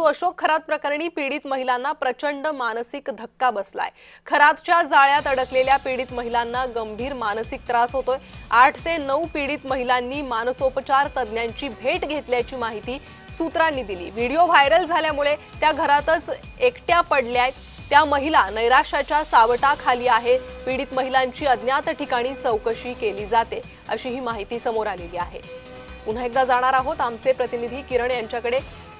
अशोक खरात प्रकरणी पीडित महिलांना प्रचंड मानसिक धक्का बसलाय। खरातच्या जाळ्यात अडकलेल्या पीडित महिलांना गंभीर मानसिक त्रास होतोय। 8 ते 9 पीडित महिलांनी मानसोपचार तज्ञांची भेट घेतल्याची माहिती सूत्रांनी दिली। व्हिडिओ व्हायरल झाल्यामुळे त्या घरातच एकट्या पडल्यात। त्या महिला नैराश्याच्या सावटाखाली आहे। पीडित महिलांची अज्ञात ठिकाणी चौकशी केली जाते अशी ही माहिती समोर आलेली आहे। पुन्हा एकदा जाणार आहोत आमचे प्रतिनिधी किरण यांच्याकडे।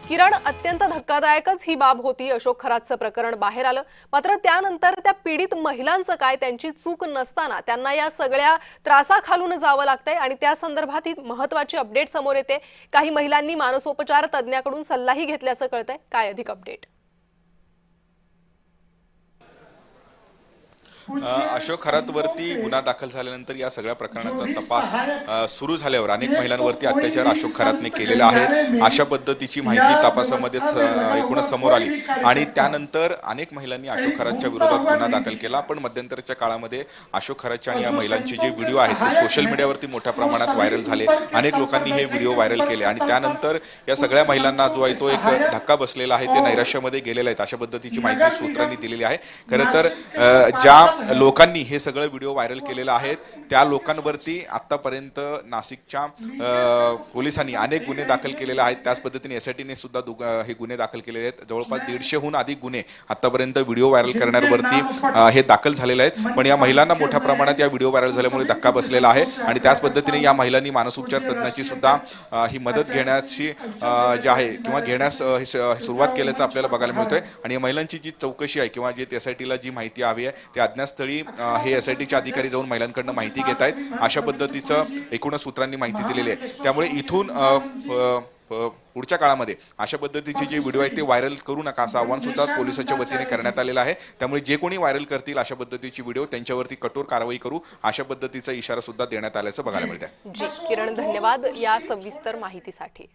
किरण, अत्यंत धक्कादायकच ही बाब होती। अशोक खरातचं प्रकरण बाहेर आलं, मात्र त्यानंतर त्या पीडित महिलांचं काय? त्यांची चूक नसताना त्यांना या सगळ्या त्रासाखालून जावं लागतंय आणि त्या संदर्भात ही महत्त्वाची अपडेट समोर येते। काही महिलांनी मानसोपचार तज्ञाकडून सल्लाही घेतल्याचं कळतंय। काय अधिक अपडेट? अशोक खरातवरती गुन्हा दाखल झाल्यानंतर या सगळ्या प्रकरणाचा तपास सुरू झाल्यावर अनेक महिलांवरती अत्याचार अशोक खरातने केलेला आहे अशा पद्धतीची माहिती तपासामध्ये एकूणच समोर आली आणि त्यानंतर अनेक महिलांनी अशोक खरातच्या विरोधात गुन्हा दाखल केला। पण मध्यंतरीच्या काळामध्ये अशोक खरातच्या आणि या महिलांचे जे व्हिडिओ आहेत ते सोशल मीडियावरती मोठ्या प्रमाणात व्हायरल झाले। अनेक लोकांनी हे व्हिडिओ व्हायरल केले आणि त्यानंतर या सगळ्या महिलांना जो आहे तो एक धक्का बसलेला आहे, ते नैराश्यामध्ये गेलेले आहेत अशा पद्धतीची माहिती सूत्रांनी दिलेली आहे। खरं तर ज्या लोकांनी हे सगळं व्हिडिओ व्हायरल केलेला आहे त्या लोकांवरती आतापर्यंत नाशिकच्या पोलिसांनी अनेक गुन्हे दाखल केलेले आहेत। त्याच पद्धतीने SITने सुद्धा हे गुन्हे दाखल केलेले आहेत। जवळपास 150हून अधिक गुन्हे आतापर्यंत व्हिडिओ व्हायरल करण्यावरती हे दाखल झालेले आहेत। पण या महिलांना मोठ्या प्रमाणात या व्हिडिओ व्हायरल झाल्यामुळे धक्का बसलेला आहे आणि त्याच पद्धतीने या महिलांनी मानसोपचार तज्ञाची सुद्धा ही मदत घेण्याची जी आहे किंवा घेण्यास सुरुवात केल्याचं आपल्याला बघायला मिळतंय। आणि या महिलांची जी चौकशी आहे किंवा जे SITला जी माहिती हवी आहे त्या अज्ञातस्थळी हे SITचे अधिकारी जाऊन महिलांकडून माहिती घेत आहेत अशा पद्धतीचं एकूणच सूत्रांनी माहिती दिलेली आहे। त्यामुळे इथून पुढच्या काळामध्ये अशा पद्धतीचे जे व्हिडिओ आहेत ते व्हायरल करू नका असं आवाहन सुद्धा पोलिसांच्या वतीने करण्यात आलेलं आहे। त्यामुळे जे कोणी व्हायरल करतील अशा पद्धतीची व्हिडिओ त्यांच्यावरती कठोर कारवाई करू अशा पद्धतीचा इशारा सुद्धा देण्यात आल्याचं बघायला मिळतंय। जी किरण, धन्यवाद या सविस्तर माहितीसाठी।